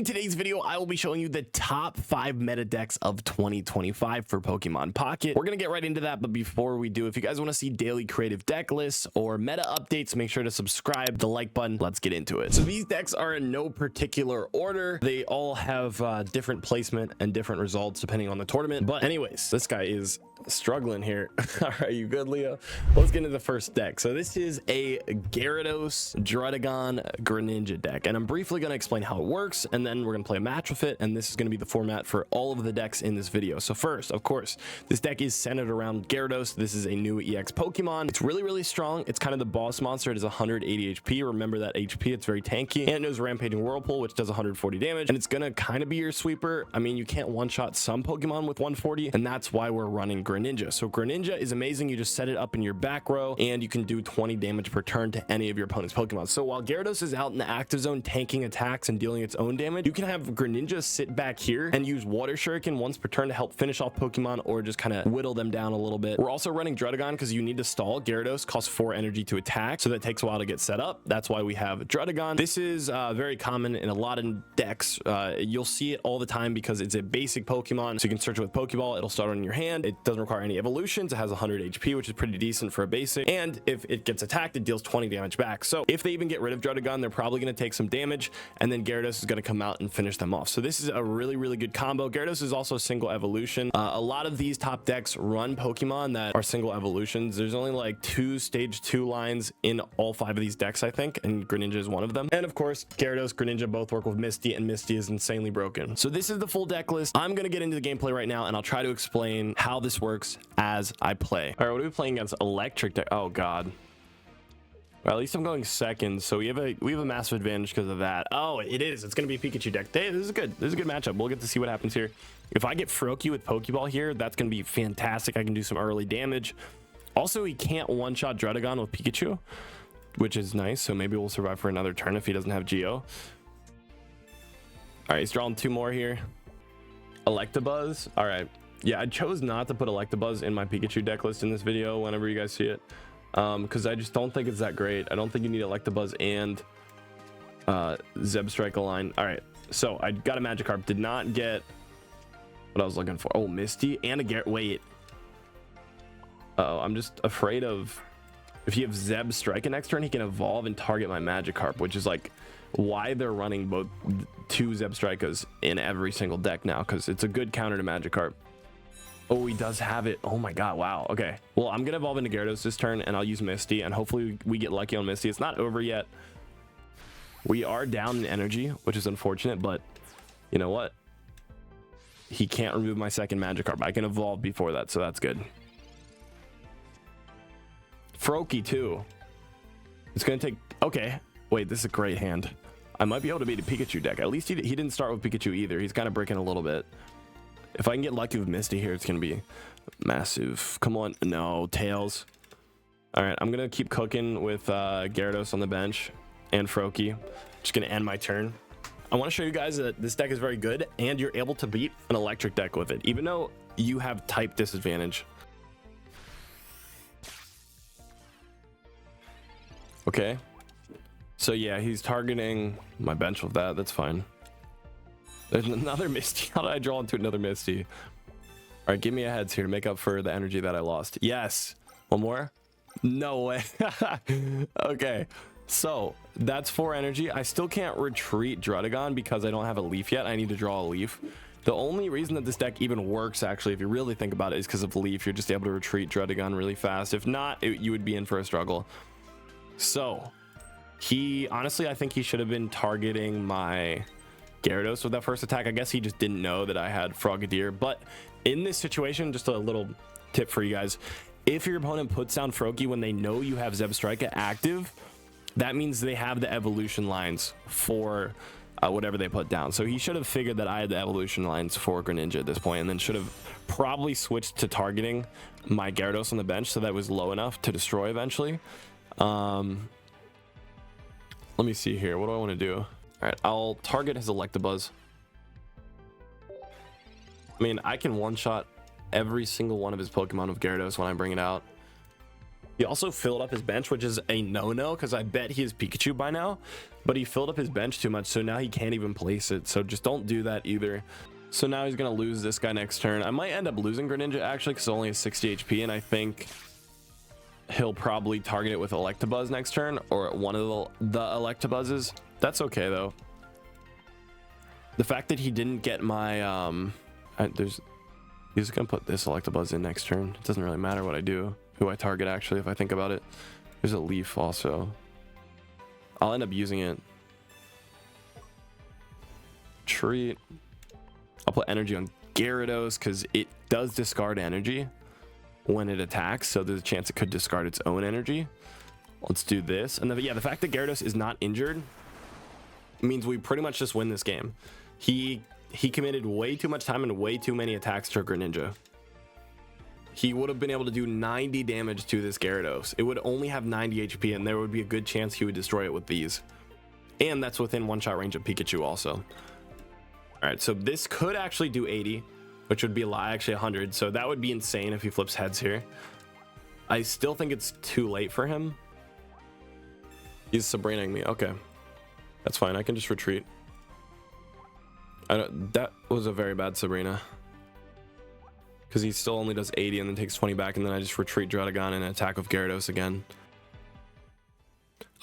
In today's video, I will be showing you the top 5 meta decks of 2025 for Pokemon Pocket. We're going to get right into that, but before we do, if you guys want to see daily creative deck lists or meta updates, make sure to subscribe, the like button. Let's get into it. So these decks are in no particular order. They all have different placement and different results depending on the tournament. But anyways, this guy is struggling here. All right, you good, Leo? Let's get into the first deck. So this is a Gyarados, Druddigon, Greninja deck, and I'm briefly going to explain how it works, and then we're going to play a match with it, and this is going to be the format for all of the decks in this video. So first, of course, this deck is centered around Gyarados. This is a new EX Pokemon. It's really strong. It's kind of the boss monster. It is 180 HP. Remember that HP. It's very tanky, and it knows Rampaging Whirlpool, which does 140 damage, and it's going to kind of be your sweeper. I mean, you can't one-shot some Pokemon with 140, and that's why we're running Greninja. So Greninja is amazing. You just set it up in your back row, and you can do 20 damage per turn to any of your opponent's Pokemon. So while Gyarados is out in the active zone tanking attacks and dealing its own damage, you can have Greninja sit back here and use Water Shuriken once per turn to help finish off Pokemon or just kind of whittle them down a little bit. We're also running Druddigon because you need to stall. Gyarados costs 4 energy to attack, so that takes a while to get set up. That's why we have Druddigon. This is very common in a lot of decks. You'll see it all the time because it's a basic Pokemon, so you can search it with Pokeball. It'll start on your hand. It doesn't require any evolutions. It has 100 HP, which is pretty decent for a basic, and if it gets attacked, it deals 20 damage back. So if they even get rid of Druddigon, they're probably going to take some damage, and then Gyarados is going to come out and finish them off. So this is a really good combo. Gyarados is also a single evolution. A lot of these top decks run Pokemon that are single evolutions. There's only like 2 stage 2 lines in all 5 of these decks, I think, and Greninja is one of them. And of course, Gyarados, Greninja both work with Misty, and Misty is insanely broken. So this is the full deck list. I'm going to get into the gameplay right now, and I'll try to explain how this works as I play. All right, what are we playing against? Electric deck. Oh god. Well, at least I'm going second, so we have a massive advantage because of that. Oh, it is. It's going to be a Pikachu deck. Hey, this is good. This is a good matchup. We'll get to see what happens here. If I get Froakie with Pokeball here, that's going to be fantastic. I can do some early damage. Also, he can't one-shot Druddigon with Pikachu, which is nice. So maybe we'll survive for another turn if he doesn't have Geo. All right, he's drawing 2 more here. Electabuzz. All right. Yeah, I chose not to put Electabuzz in my Pikachu deck list in this video whenever you guys see it. Because I just don't think it's that great. I don't think you need Electabuzz and Zebstrike line. All right, so I got a Magikarp. Did not get what I was looking for. Oh, Misty and a Garrett. Wait. I'm just afraid of if you have Zebstrike next turn, he can evolve and target my Magikarp, which is like why they're running both 2 Zebstrikers in every single deck now, because it's a good counter to Magikarp. Oh, he does have it. Oh my god, wow. Okay, well, I'm gonna evolve into Gyarados this turn, and I'll use Misty, and hopefully we get lucky on Misty. It's not over yet. We are down in energy, which is unfortunate, but you know what, he can't remove my second Magikarp. I can evolve before that, so that's good. Froakie too. It's gonna take, okay, wait, this is a great hand. I might be able to beat a Pikachu deck. At least he didn't start with Pikachu either. He's kind of breaking a little bit. If I can get lucky with Misty here, it's going to be massive. Come on. No, Tails. All right, I'm going to keep cooking with Gyarados on the bench and Froakie. Just going to end my turn. I want to show you guys that this deck is very good, and you're able to beat an electric deck with it, even though you have type disadvantage. Okay. So, yeah, he's targeting my bench with that. That's fine. There's another Misty. How did I draw into another Misty? All right, give me a heads here to make up for the energy that I lost. Yes. One more? No way. Okay. So that's 4 energy. I still can't retreat Druddigon because I don't have a leaf yet. I need to draw a leaf. The only reason that this deck even works, actually, if you really think about it, is because of leaf. You're just able to retreat Druddigon really fast. If not, you would be in for a struggle. So honestly, I think he should have been targeting my Gyarados with that first attack. I guess he just didn't know that I had Frogadier. But in this situation, just a little tip for you guys, if your opponent puts down Froakie when they know you have Zebstrika active, that means they have the evolution lines for whatever they put down. So he should have figured that I had the evolution lines for Greninja at this point, and then should have probably switched to targeting my Gyarados on the bench so that was low enough to destroy eventually. Let me see here. What do I want to do? All right, I'll target his Electabuzz. I mean, I can one-shot every single one of his Pokemon with Gyarados when I bring it out. He also filled up his bench, which is a no-no because I bet he is Pikachu by now, but he filled up his bench too much, so now he can't even place it. So just don't do that either. So now he's gonna lose this guy next turn. I might end up losing Greninja actually because it only has 60 HP, and I think he'll probably target it with Electabuzz next turn or one of the Electabuzzes. That's okay though. The fact that he didn't get my he's just gonna put this Electabuzz in next turn. It doesn't really matter what I do, who I target actually, if I think about it. There's a leaf also. I'll end up using it. Treat. I'll put energy on Gyarados because it does discard energy when it attacks, so there's a chance it could discard its own energy. Let's do this. And yeah, the fact that Gyarados is not injured means we pretty much just win this game. He committed way too much time and way too many attacks to Greninja. He would have been able to do 90 damage to this Gyarados. It would only have 90 HP, and there would be a good chance he would destroy it with these. And that's within one-shot range of Pikachu also. All right, so this could actually do 80, which would be a lie, actually 100. So that would be insane if he flips heads here. I still think it's too late for him. He's Sabrinaing me. Okay, that's fine. I can just retreat. That was a very bad Sabrina. Because he still only does 80 and then takes 20 back, and then I just retreat Druddigon and attack with Gyarados again.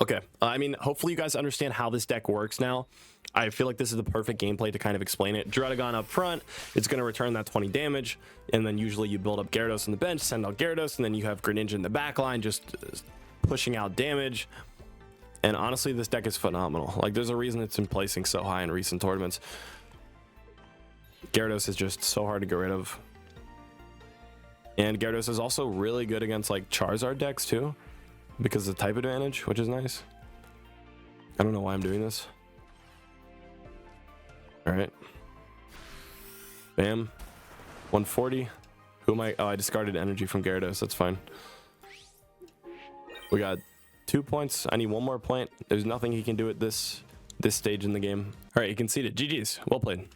Okay, I mean, hopefully you guys understand how this deck works now. I feel like this is the perfect gameplay to kind of explain it. Druddigon up front, it's going to return that 20 damage, and then usually you build up Gyarados on the bench, send out Gyarados, and then you have Greninja in the back line just pushing out damage. And honestly, this deck is phenomenal. Like, there's a reason it's been placing so high in recent tournaments. Gyarados is just so hard to get rid of. And Gyarados is also really good against like Charizard decks too, because of the type advantage, which is nice. I don't know why I'm doing this. All right. Bam. 140. Who am I? Oh, I discarded energy from Gyarados. That's fine. We got 2 points. I need one more point. There's nothing he can do at this stage in the game. All right, you conceded. GG's. Well played.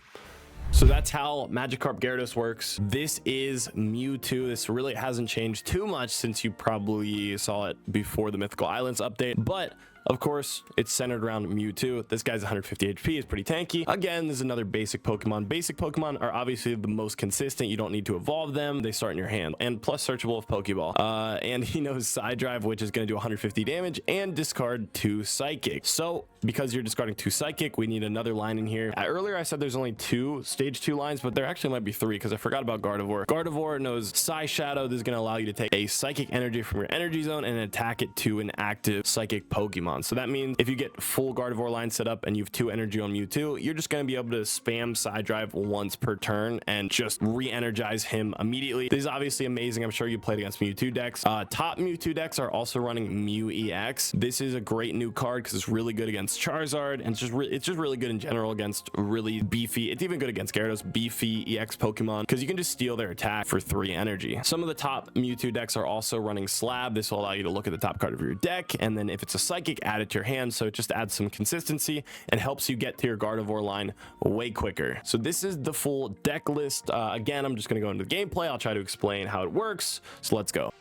So that's how Magikarp Gyarados works. This is Mewtwo. This really hasn't changed too much since you probably saw it before the Mythical Islands update, but of course, it's centered around Mewtwo. This guy's 150 HP, is pretty tanky. Again, this is another basic Pokemon. Basic Pokemon are obviously the most consistent. You don't need to evolve them. They start in your hand. And plus searchable with Pokeball. And he knows Side Drive, which is going to do 150 damage, and discard 2 Psychic. So, because you're discarding 2 Psychic, we need another line in here. Earlier, I said there's only 2 stage 2 lines, but there actually might be 3 because I forgot about Gardevoir. Gardevoir knows Psy Shadow. This is going to allow you to take a Psychic energy from your energy zone and attack it to an active Psychic Pokemon. So that means if you get full Gardevoir line set up and you have 2 energy on Mewtwo, you're just going to be able to spam Side Drive once per turn and just re-energize him immediately. This is obviously amazing. I'm sure you played against Mewtwo decks. Top Mewtwo decks are also running Mew EX. This is a great new card because it's really good against Charizard, and it's just really good in general against really beefy. It's even good against Gyarados, beefy EX Pokemon because you can just steal their attack for 3 energy. Some of the top Mewtwo decks are also running Slab. This will allow you to look at the top card of your deck, and then if it's a Psychic, add it to your hand, so it just adds some consistency and helps you get to your Gardevoir line way quicker. So this is the full deck list. Again, I'm just going to go into the gameplay. I'll try to explain how it works, so let's go.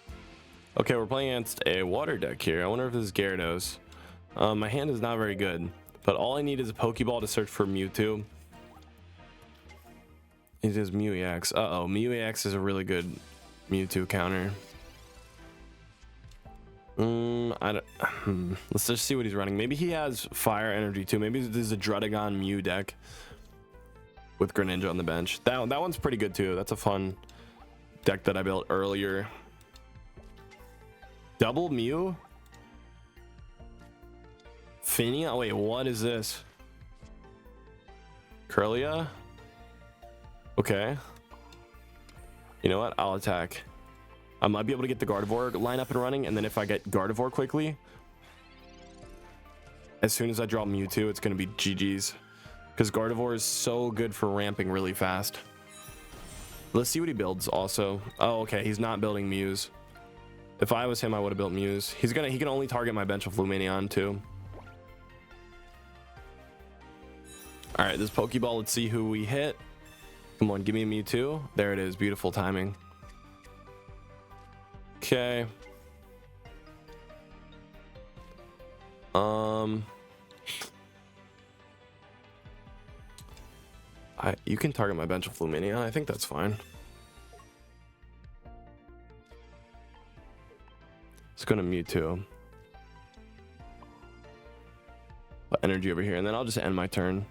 Okay, we're playing against a water deck here. I wonder if this is Gyarados. My hand is not very good, but all I need is a Pokeball to search for Mewtwo. It is Mew EX. Uh-oh, Mew EX is a really good Mewtwo counter. Let's just see what he's running. Maybe he has fire energy too. Maybe this is a Druddigon Mew deck with Greninja on the bench. That one's pretty good too. That's a fun deck that I built earlier. Double Mew? Finia? Oh wait, what is this? Curlia? Okay. You know what? I'll attack. I might be able to get the Gardevoir line up and running, and then if I get Gardevoir quickly, as soon as I draw Mewtwo, it's going to be GG's. Because Gardevoir is so good for ramping really fast. Let's see what he builds also. Oh, okay, he's not building Mews. If I was him, I would have built Mews. He can only target my bench of Lumineon too. Alright, this Pokeball, let's see who we hit. Come on, give me a Mewtwo. There it is, beautiful timing. Okay. You can target my bench with Lumineon. I think that's fine. It's gonna Mewtwo. Put energy over here, and then I'll just end my turn.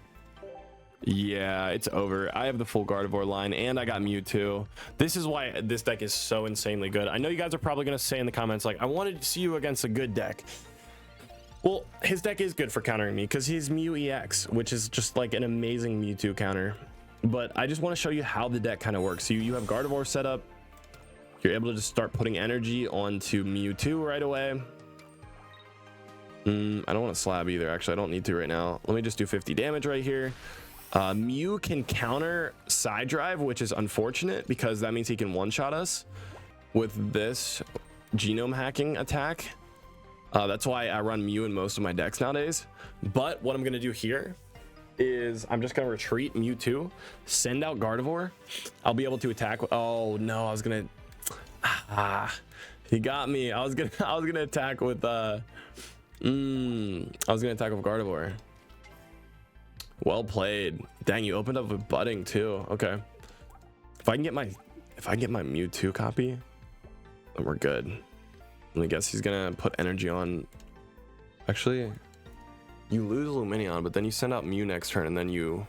Yeah, it's over. I have the full Gardevoir line, and I got Mewtwo. This is why this deck is so insanely good. I know you guys are probably gonna say in the comments, like, I wanted to see you against a good deck. Well, his deck is good for countering me because he's Mew EX, which is just like an amazing Mewtwo counter. But I just want to show you how the deck kind of works. So you have Gardevoir set up. You're able to just start putting energy onto Mewtwo right away. I don't want to slab either. Actually, I don't need to right now. Let me just do 50 damage right here. Mew can counter side drive, which is unfortunate because that means he can one-shot us with this genome hacking attack. That's why I run Mew in most of my decks nowadays. But what I'm going to do here is I'm just going to retreat Mewtwo, send out Gardevoir. I'll be able to attack. Oh no, I was going to... he got me. I was gonna attack with Gardevoir. Well played. Dang, you opened up with budding too. Okay. If I can get my Mewtwo copy, then we're good. I guess he's gonna put energy on. Actually, you lose Lumineon, but then you send out Mew next turn, and then you...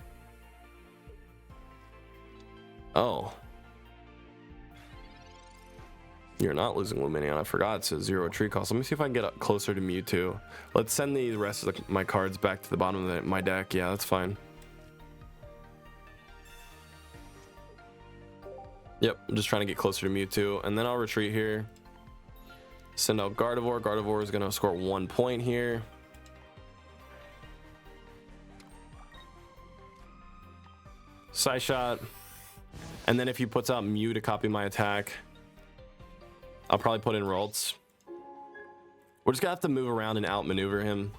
Oh. You're not losing Lumineon. I forgot it's a 0 tree cost. Let me see if I can get up closer to Mewtwo. Let's send the rest of my cards back to the bottom of my deck. Yeah, that's fine. Yep, I'm just trying to get closer to Mewtwo, and then I'll retreat here. Send out Gardevoir. Gardevoir is going to score 1 point here. Side shot. And then if he puts out Mew to copy my attack, I'll probably put in Ralts. We're just going to have to move around and outmaneuver him.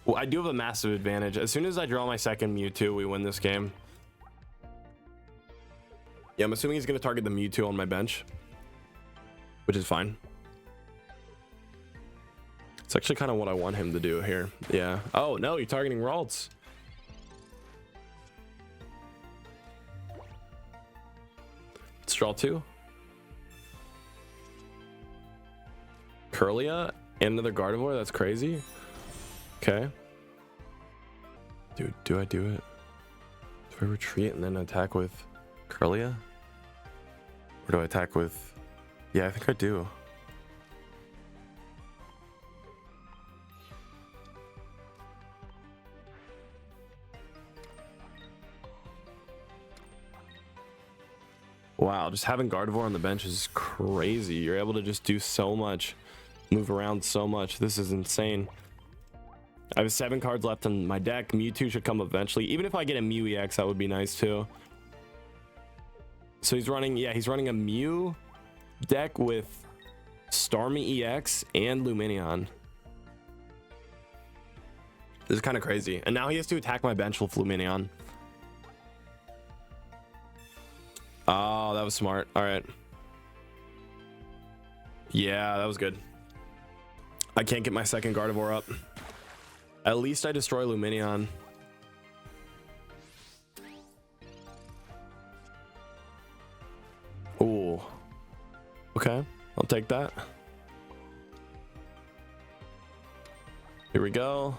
Well, I do have a massive advantage. As soon as I draw my second Mewtwo, we win this game. Yeah, I'm assuming he's going to target the Mewtwo on my bench, which is fine. It's actually kind of what I want him to do here. Yeah. Oh, no, you're targeting Ralts. Let's draw 2. Curlia and another Gardevoir. That's crazy. Okay. Dude, do I do it? Do I retreat and then attack with Curlia? Or do I attack with... Yeah, I think I do. Wow, just having Gardevoir on the bench is crazy. You're able to just do so much, move around so much. This is insane. I have 7 cards left in my deck. Mewtwo should come eventually. Even if I get a Mew EX, that would be nice too. So he's running, yeah, he's running a Mew deck with Starmie EX and Lumineon. This is kind of crazy. And now he has to attack my bench with Lumineon. Oh, that was smart. All right. Yeah, that was good. I can't get my second Gardevoir up. At least I destroy Lumineon. Ooh. Okay, I'll take that. Here we go.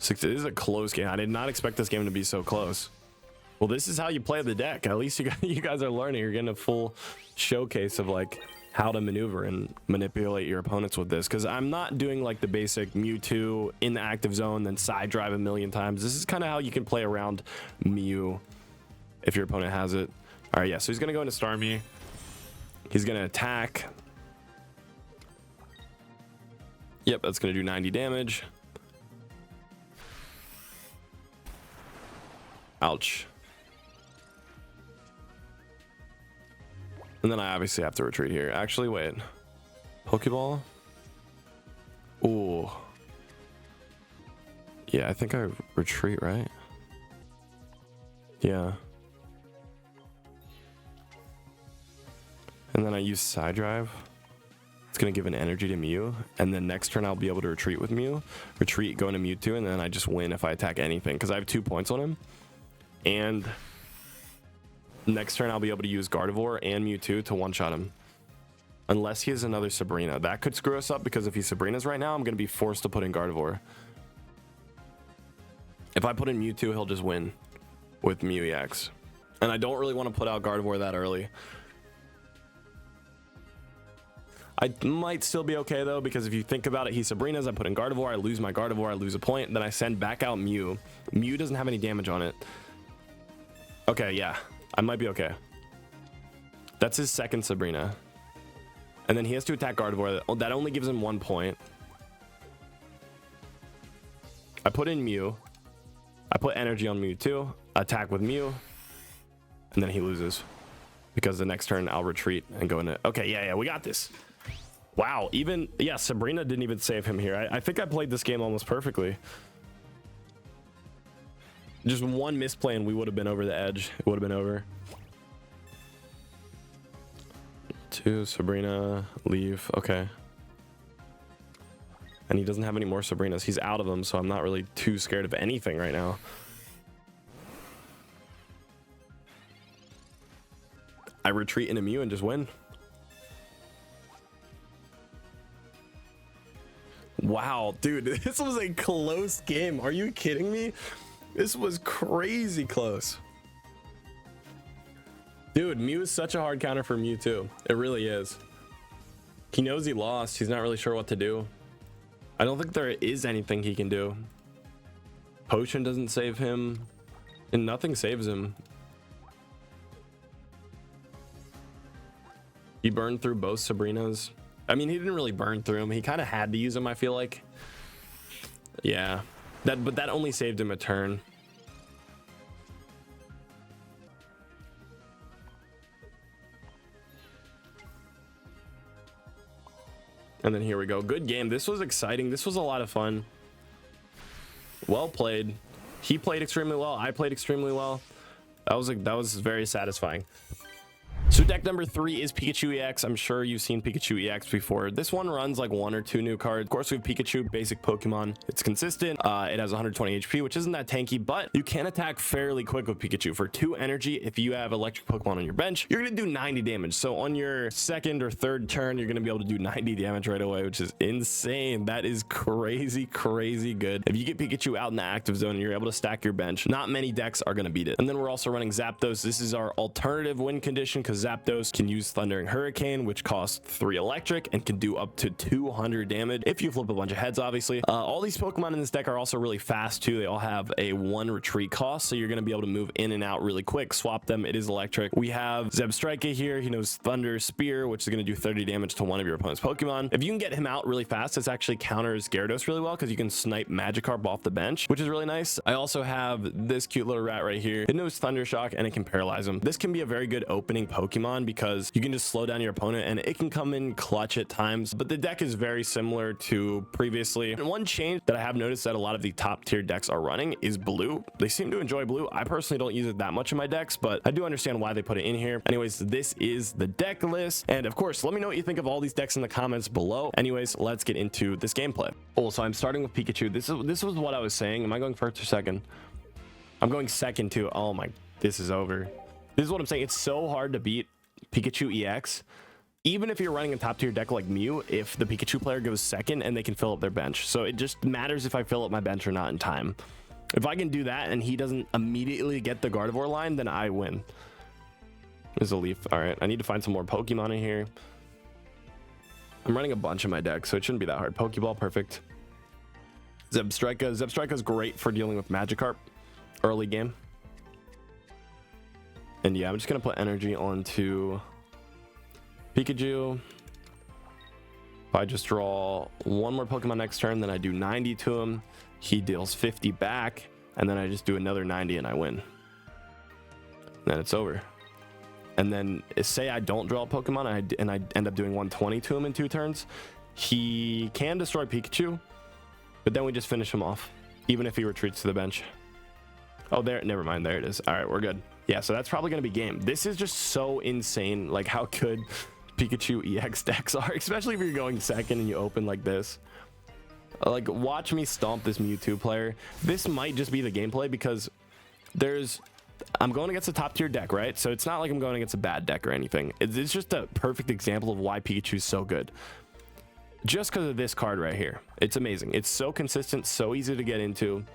This is a close game. I did not expect this game to be so close. Well, this is how you play the deck. At least you guys are learning. You're getting a full showcase of like how to maneuver and manipulate your opponents with this. Because I'm not doing like the basic Mewtwo in the active zone, then side drive a million times. This is kind of how you can play around Mew if your opponent has it. All right, yeah. So he's gonna go into Starmie. He's gonna attack. Yep, that's gonna do 90 damage. Ouch. And then I obviously have to retreat here. Actually, wait. Pokeball? Ooh. Yeah, I think I retreat, right? Yeah. And then I use side drive. It's going to give an energy to Mew, and then next turn I'll be able to retreat with Mew, retreat, go into Mewtwo, and then I just win if I attack anything because I have 2 points on him. And next turn I'll be able to use Gardevoir and Mewtwo to one-shot him. Unless he has another Sabrina. That could screw us up because if he Sabrina's right now, I'm going to be forced to put in Gardevoir. If I put in Mewtwo, he'll just win with Mew EX. And I don't really want to put out Gardevoir that early. I might still be okay though, because if you think about it, he Sabrina's, I put in Gardevoir, I lose my Gardevoir, I lose a point, then I send back out Mew. Mew doesn't have any damage on it. Okay, yeah, I might be okay. That's his second Sabrina. And then he has to attack Gardevoir. That only gives him 1 point. I put in Mew. I put energy on Mewtwo, attack with Mew, and then he loses. Because the next turn I'll retreat and go into... Okay, yeah, we got this. Wow, even... Yeah, Sabrina didn't even save him here. I think I played this game almost perfectly. Just one misplay and we would have been over the edge. It would have been over. 2, Sabrina, leave. Okay. And he doesn't have any more Sabrinas. He's out of them, so I'm not really too scared of anything right now. I retreat into Mew and just win. Wow, dude, this was a close game. Are you kidding me? This was crazy close. Dude, Mew is such a hard counter for Mewtwo. It really is. He knows he lost. He's not really sure what to do. I don't think there is anything he can do. Potion doesn't save him, and nothing saves him. He burned through both Sabrinas. I mean, he didn't really burn through him. He kind of had to use him, I feel like. Yeah, but that only saved him a turn. And then here we go. Good game. This was exciting. This was a lot of fun. Well played. He played extremely well. I played extremely well. That was very satisfying. So deck number 3 is Pikachu EX. I'm sure you've seen Pikachu EX before. This one runs like 1 or 2 new cards. Of course, we have Pikachu, basic Pokemon. It's consistent. It has 120 HP, which isn't that tanky, but you can attack fairly quick with Pikachu. For 2 energy, if you have electric Pokemon on your bench, you're going to do 90 damage. So on your second or third turn, you're going to be able to do 90 damage right away, which is insane. That is crazy, crazy good. If you get Pikachu out in the active zone and you're able to stack your bench, not many decks are going to beat it. And then we're also running Zapdos. This is our alternative win condition because Zapdos can use Thundering Hurricane, which costs 3 electric and can do up to 200 damage if you flip a bunch of heads, obviously. All these Pokemon in this deck are also really fast too. They all have a 1 retreat cost, so you're going to be able to move in and out really quick, swap them. It is electric. We have Zebstrika here. He knows Thunder Spear, which is going to do 30 damage to one of your opponent's Pokemon. If you can get him out really fast, this actually counters Gyarados really well because you can snipe Magikarp off the bench, which is really nice. I also have this cute little rat right here. It knows Thunder Shock and it can paralyze him. This can be a very good opening Pokemon because you can just slow down your opponent and it can come in clutch at times, but the deck is very similar to previously. And one change that I have noticed that a lot of the top tier decks are running is blue. They seem to enjoy blue. I personally don't use it that much in my decks, but I do understand why they put it in here. Anyways, this is the deck list, and of course let me know what you think of all these decks in the comments below. Anyways, let's get into this gameplay. So I'm starting with Pikachu. This was what I was saying. Am I going first or second? I'm going second too. Oh my, this is over. This is what I'm saying. It's so hard to beat Pikachu EX, even if you're running a top tier deck like Mew, if the Pikachu player goes second and they can fill up their bench. So it just matters if I fill up my bench or not in time. If I can do that and he doesn't immediately get the Gardevoir line, then I win. There's a leaf. All right, I need to find some more Pokemon in here. I'm running a bunch in my deck, so it shouldn't be that hard. Pokeball, perfect. Zebstrika is great for dealing with Magikarp early game. And yeah, I'm just gonna put energy onto Pikachu. If I just draw 1 more Pokemon next turn, then I do 90 to him. He deals 50 back, and then I just do another 90 and I win. Then it's over. And then say I don't draw a Pokemon and I end up doing 120 to him in 2 turns. He can destroy Pikachu, but then we just finish him off, even if he retreats to the bench. Oh, there, never mind. There it is. All right, we're good. Yeah, so that's probably going to be game. This is just so insane, like how good Pikachu EX decks are, especially if you're going second and you open like this. Like, watch me stomp this Mewtwo player. This might just be the gameplay because I'm going against a top tier deck, right? So it's not like I'm going against a bad deck or anything. It's just a perfect example of why Pikachu's so good. Just because of this card right here. It's amazing. It's so consistent, so easy to get into.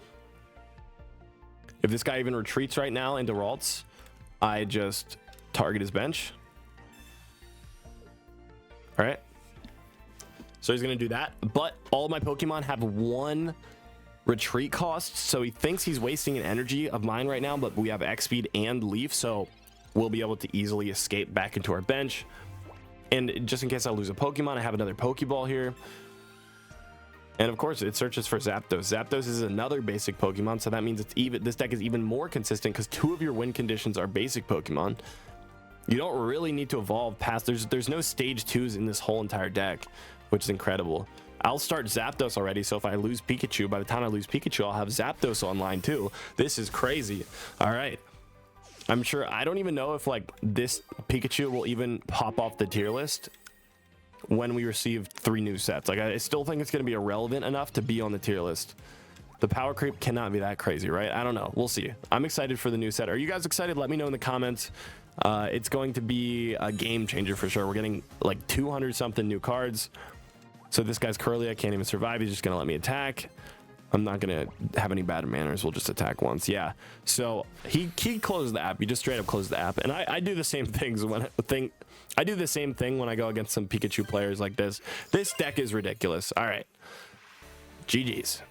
If this guy even retreats right now into Ralts, I just target his bench. All right. So he's going to do that. But all my Pokemon have 1 retreat cost. So he thinks he's wasting an energy of mine right now, but we have X-Speed and Leaf. So we'll be able to easily escape back into our bench. And just in case I lose a Pokemon, I have another Pokeball here. And of course, it searches for Zapdos. Zapdos is another basic Pokemon, so that means this deck is even more consistent because 2 of your win conditions are basic Pokemon. You don't really need to evolve past. There's no stage 2s in this whole entire deck, which is incredible. I'll start Zapdos already, so if I lose Pikachu, by the time I lose Pikachu, I'll have Zapdos online too. This is crazy. All right. I'm sure, I don't even know if like this Pikachu will even pop off the tier list when we receive 3 new sets. Like, I still think it's going to be irrelevant enough to be on the tier list. The power creep cannot be that crazy, right? I don't know. We'll see. I'm excited for the new set. Are you guys excited? Let me know in the comments. It's going to be a game changer for sure. We're getting like 200 something new cards. So this guy's Curly. I can't even survive. He's just going to let me attack. I'm not going to have any bad manners. We'll just attack once. Yeah. So he closed the app. He just straight up closed the app. And I do the same things when I do the same thing when I go against some Pikachu players like this. This deck is ridiculous. All right. GG's.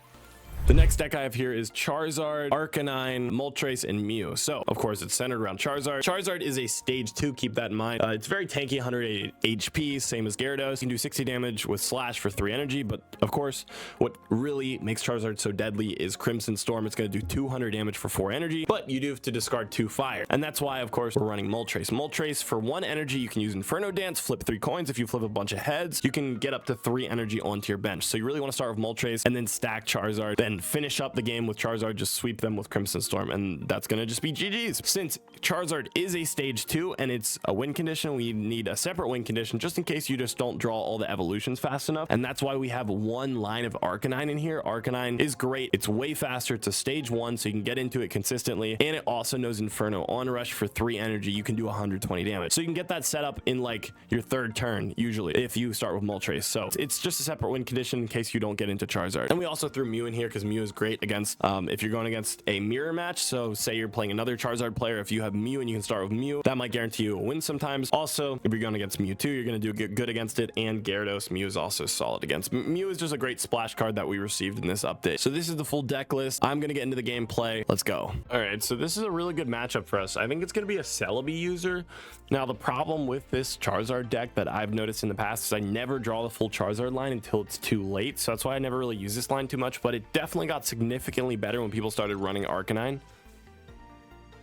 The next deck I have here is Charizard, Arcanine, Moltres, and Mew. So, of course, it's centered around Charizard. Charizard is a stage 2, keep that in mind. It's very tanky, 108 HP, same as Gyarados. You can do 60 damage with Slash for 3 energy, but of course, what really makes Charizard so deadly is Crimson Storm. It's going to do 200 damage for 4 energy, but you do have to discard 2 fire. And that's why, of course, we're running Moltres. Moltres, for 1 energy, you can use Inferno Dance, flip 3 coins. If you flip a bunch of heads, you can get up to 3 energy onto your bench. So you really want to start with Moltres and then stack Charizard, then finish up the game with Charizard, just sweep them with Crimson Storm, and that's gonna just be GG's. Since Charizard is a stage 2 and it's a win condition, we need a separate win condition just in case you just don't draw all the evolutions fast enough, and that's why we have 1 line of Arcanine in here. Arcanine is great. It's way faster. It's a stage 1, so you can get into it consistently, and it also knows Inferno on rush for 3 energy. You can do 120 damage, so you can get that set up in like your 3rd turn usually if you start with Moltres. So it's just a separate win condition in case you don't get into Charizard. And we also threw Mew in here because Mew is great against if you're going against a mirror match. So say you're playing another Charizard player, if you have Mew and you can start with Mew, that might guarantee you a win sometimes. Also, if you're going against Mewtwo, you're going to do good against it, and Gyarados, Mew is also solid against. Mew is just a great splash card that we received in this update. So this is the full deck list. I'm going to get into the gameplay. Let's go. All right, so this is a really good matchup for us. I think it's going to be a Celebi user. Now, the problem with this Charizard deck that I've noticed in the past is I never draw the full Charizard line until it's too late. So that's why I never really use this line too much, but it definitely got significantly better when people started running Arcanine.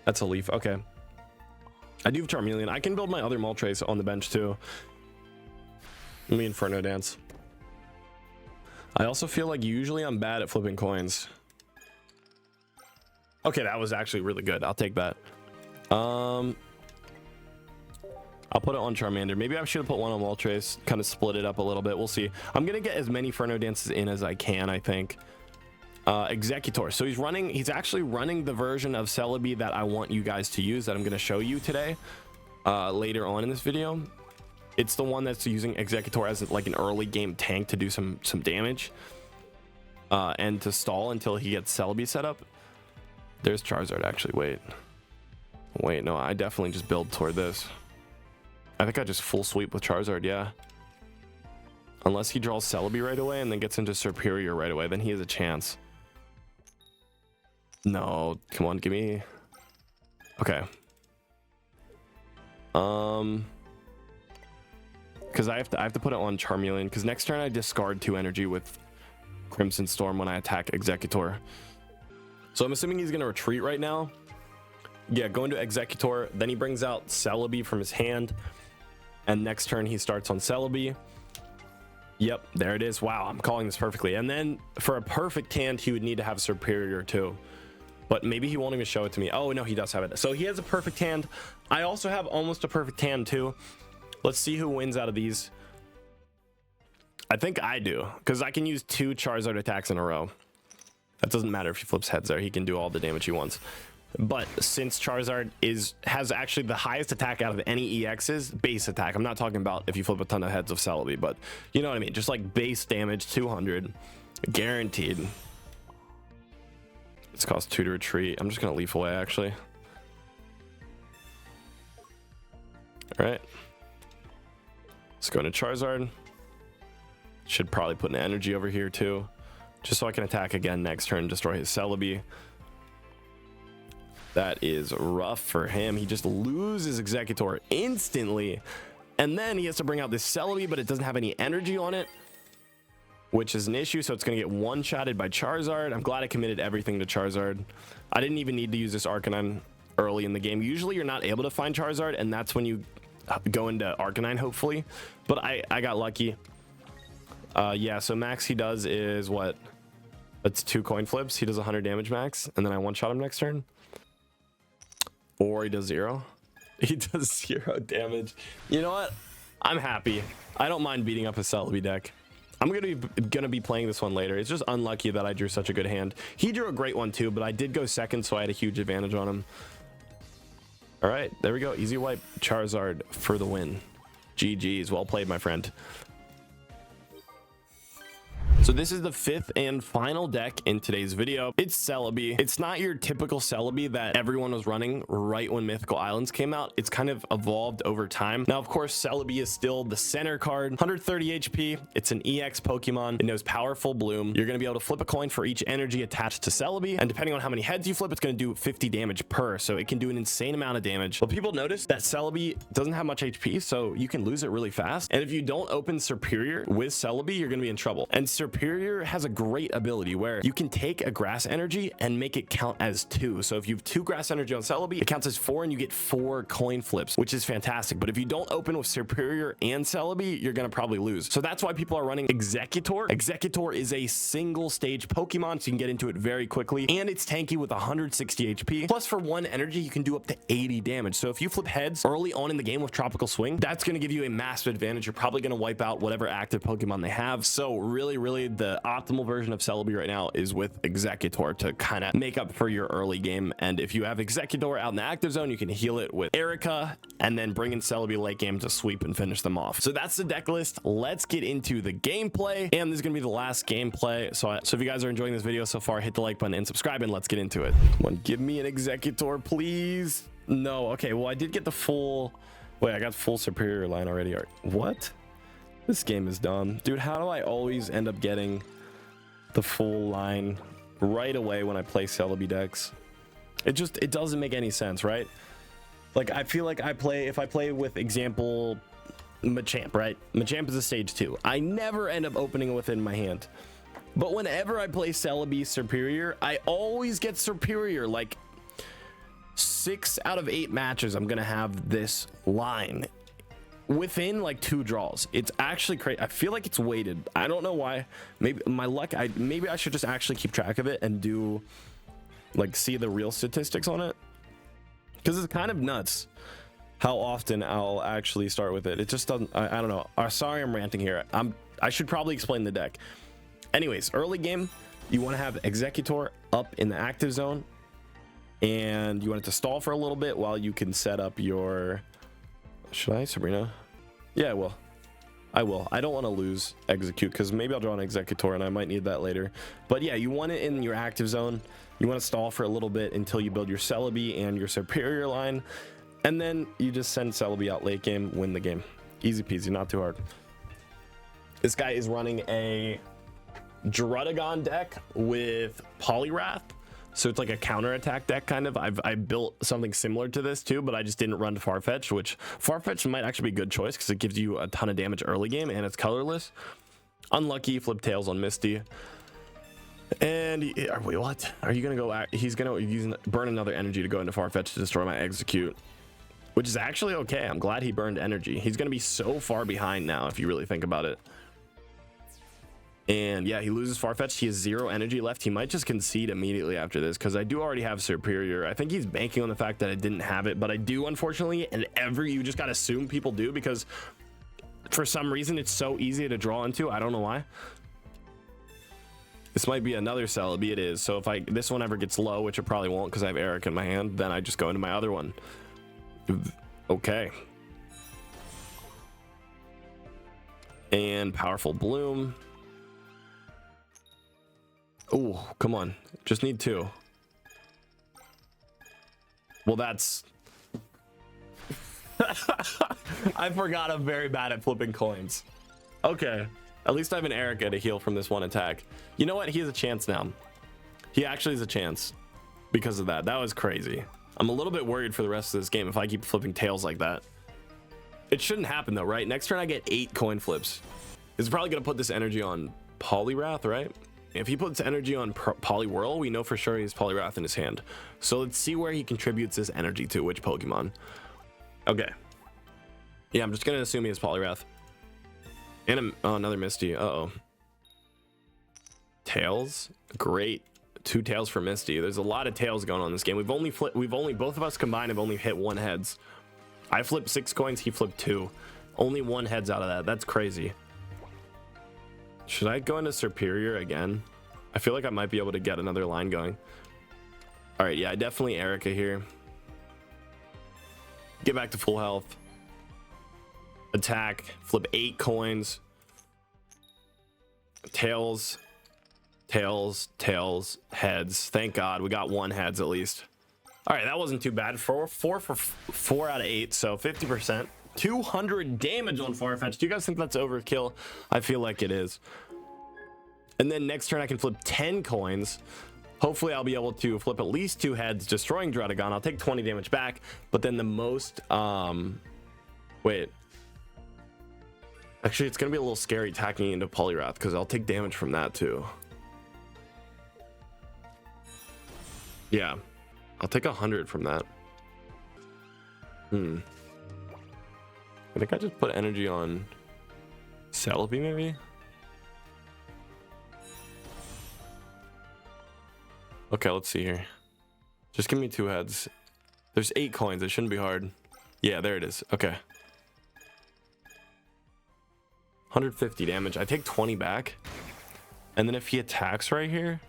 That's a Leaf. Okay. I do have Charmeleon. I can build my other Moltres on the bench too. Let me Inferno Dance. I also feel like usually I'm bad at flipping coins. Okay, that was actually really good. I'll take that. I'll put it on Charmander. Maybe I should have put one on Moltres, kind of split it up a little bit. We'll see. I'm gonna get as many Inferno Dances in as I can, I think. Executor. So he's actually running the version of Celebi that I want you guys to use, that I'm going to show you today later on in this video. It's the one that's using Executor as like an early game tank to do some damage and to stall until he gets Celebi set up. There's Charizard. Actually, wait, no, I definitely just build toward this. I think I just full sweep with Charizard. Yeah, unless he draws Celebi right away and then gets into Superior right away, then he has a chance. No, come on, give me. Okay. Because I have to put it on Charmeleon, because next turn I discard 2 energy with Crimson Storm when I attack Executor. So I'm assuming he's gonna retreat right now. Yeah, go into Executor, then he brings out Celebi from his hand, and next turn he starts on Celebi. Yep, there it is. Wow, I'm calling this perfectly. And then for a perfect hand, he would need to have Superior too. But maybe he won't even show it to me. Oh, no, he does have it. So he has a perfect hand. I also have almost a perfect hand too. Let's see who wins out of these. I think I do, because I can use 2 Charizard attacks in a row. That doesn't matter if he flips heads there. He can do all the damage he wants. But since Charizard has actually the highest attack out of any EXs, base attack. I'm not talking about if you flip a ton of heads of Celebi, but you know what I mean. Just like base damage, 200, guaranteed. It's cost 2 to retreat. I'm just gonna leaf away actually. All right. Let's go into Charizard. Should probably put an energy over here too, just so I can attack again next turn, destroy his Celebi. That is rough for him. He just loses Executor instantly, and then he has to bring out this Celebi, but it doesn't have any energy on it, which is an issue. So it's going to get one-shotted by Charizard. I'm glad I committed everything to Charizard. I didn't even need to use this Arcanine early in the game. Usually you're not able to find Charizard, and that's when you go into Arcanine, hopefully. But I got lucky. Yeah, so max he does is what? That's 2 coin flips. He does 100 damage max, and then I one-shot him next turn. Or he does 0. He does 0 damage. You know what? I'm happy. I don't mind beating up a Celebi deck. I'm gonna be playing this one later. It's just unlucky that I drew such a good hand. He drew a great one too, but I did go second, so I had a huge advantage on him. All right, there we go. Easy wipe Charizard for the win. GG's. Well played, my friend. So this is the 5th and final deck in today's video. It's Celebi. It's not your typical Celebi that everyone was running right when Mythical Islands came out. It's kind of evolved over time. Now, of course, Celebi is still the center card, 130 HP. It's an EX Pokemon. It knows Powerful Bloom. You're going to be able to flip a coin for each energy attached to Celebi, and depending on how many heads you flip, it's going to do 50 damage per. So it can do an insane amount of damage. But people notice that Celebi doesn't have much HP, so you can lose it really fast. And if you don't open Superior with Celebi, you're going to be in trouble. And Superior has a great ability where you can take a grass energy and make it count as 2. So if you have 2 grass energy on Celebi, it counts as 4, and you get 4 coin flips, which is fantastic. But if you don't open with Superior and Celebi, you're going to probably lose. So that's why people are running Executor. Executor is a single stage Pokemon, so you can get into it very quickly, and it's tanky with 160 HP. Plus, for 1 energy, you can do up to 80 damage. So if you flip heads early on in the game with Tropical Swing, that's going to give you a massive advantage. You're probably going to wipe out whatever active Pokemon they have. So really, the optimal version of Celebi right now is with Executor to kind of make up for your early game. And if you have Executor out in the active zone, you can heal it with Erica and then bring in Celebi late game to sweep and finish them off. So that's the deck list. Let's get into the gameplay, and this is gonna be the last gameplay. So if you guys are enjoying this video so far, hit the like button and subscribe, and let's get into it. Come on, give me an Executor, please. No, okay, well, I did get the full, wait, I got full Superior line already. What? This game is dumb. Dude, how do I always end up getting the full line right away when I play Celebi decks? It doesn't make any sense, right? Like, I feel like if I play with example Machamp, right? Machamp is a stage 2. I never end up opening it within my hand. But whenever I play Celebi Superior, I always get Superior. Like 6 out of 8 matches, I'm gonna have this line within like 2 draws. It's actually crazy. I feel like it's weighted. I don't know why. Maybe my luck. Maybe I should just actually keep track of it and do like see the real statistics on it, because it's kind of nuts how often I'll actually start with it. It just doesn't. I don't know. Sorry, I'm ranting here. I should probably explain the deck. Anyways, early game, you want to have Executor up in the active zone, and you want it to stall for a little bit while you can set up your. Should I, Sabrina? Yeah, I will. I don't want to lose Execute, because maybe I'll draw an Executor and I might need that later. But yeah, you want it in your active zone. You want to stall for a little bit until you build your Celebi and your Superior line. And then you just send Celebi out late game, win the game. Easy peasy, not too hard. This guy is running a Druddigon deck with Poliwrath. So it's like a counterattack deck, kind of. I built something similar to this too, but I just didn't run Farfetch, which Farfetch might actually be a good choice because it gives you a ton of damage early game and it's colorless. Unlucky, flip tails on Misty. And wait, what? Are you gonna go? He's gonna burn another energy to go into Farfetch to destroy my Execute, which is actually okay. I'm glad he burned energy. He's gonna be so far behind now if you really think about it. And yeah, he loses Farfetch'd. He has 0 energy left. He might just concede immediately after this because I do already have Superior. I think he's banking on the fact that I didn't have it, but I do, unfortunately. And you just got to assume people do because for some reason it's so easy to draw into. I don't know why. This might be another Celebi. It is. So if this one ever gets low, which it probably won't because I have Eric in my hand, then I just go into my other one. Okay. And Powerful Bloom. Oh, come on. Just need 2. Well, that's... I forgot I'm very bad at flipping coins. Okay. At least I have an Erica to heal from this one attack. You know what? He has a chance now. He actually has a chance because of that. That was crazy. I'm a little bit worried for the rest of this game if I keep flipping tails like that. It shouldn't happen though, right? Next turn I get 8 coin flips. He's probably going to put this energy on Poliwrath, right? If he puts energy on Poliwhirl, we know for sure he has Poliwrath in his hand. So let's see where he contributes this energy to, which Pokemon. Okay. Yeah, I'm just going to assume he has Poliwrath. And another Misty. Uh-oh. Tails. Great. 2 tails for Misty. There's a lot of tails going on in this game. We've only both of us combined have only hit 1 heads. I flipped 6 coins, he flipped 2. Only 1 heads out of that. That's crazy. Should I go into Superior again? I feel like I might be able to get another line going. All right, yeah, I definitely Erica here. Get back to full health. Attack, flip 8 coins. Tails, tails, tails, heads. Thank God we got 1 heads at least. All right, that wasn't too bad. 4 out of 8, so 50%. 200 damage on Farfetch'd. Do you guys think that's overkill? I feel like it is. And then next turn I can flip 10 coins. Hopefully I'll be able to flip at least 2 heads, destroying Druddigon. I'll take 20 damage back, but then the most wait. Actually, it's gonna be a little scary attacking into Poliwrath because I'll take damage from that too. Yeah, I'll take 100 from that. I think I just put energy on Celebi, maybe? Okay, let's see here. Just give me 2 heads. There's 8 coins. It shouldn't be hard. Yeah, there it is. Okay. 150 damage. I take 20 back. And then if he attacks right here...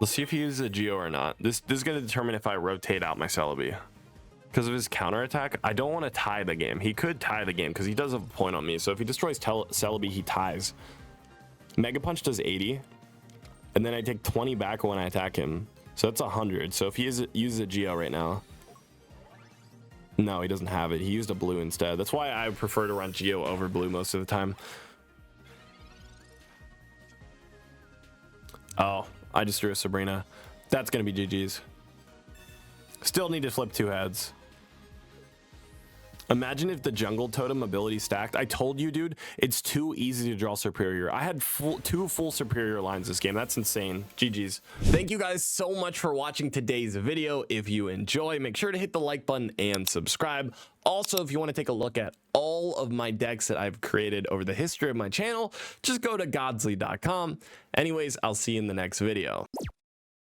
Let's see if he uses a Geo or not. This is going to determine if I rotate out my Celebi. Because of his counterattack, I don't want to tie the game. He could tie the game because he does have a point on me. So if he destroys Celebi, he ties. Mega Punch does 80. And then I take 20 back when I attack him. So that's 100. So if he uses a Geo right now... No, he doesn't have it. He used a blue instead. That's why I prefer to run Geo over blue most of the time. Oh, I just drew a Sabrina. That's going to be GG's. Still need to flip 2 heads. Imagine if the jungle totem ability stacked. I told you, dude, it's too easy to draw Superior. I had 2 full Superior lines this game. That's insane. GG's. Thank you guys so much for watching today's video. If you enjoy, make sure to hit the like button and subscribe. Also, if you want to take a look at all of my decks that I've created over the history of my channel, just go to Godzly.com. Anyways, I'll see you in the next video.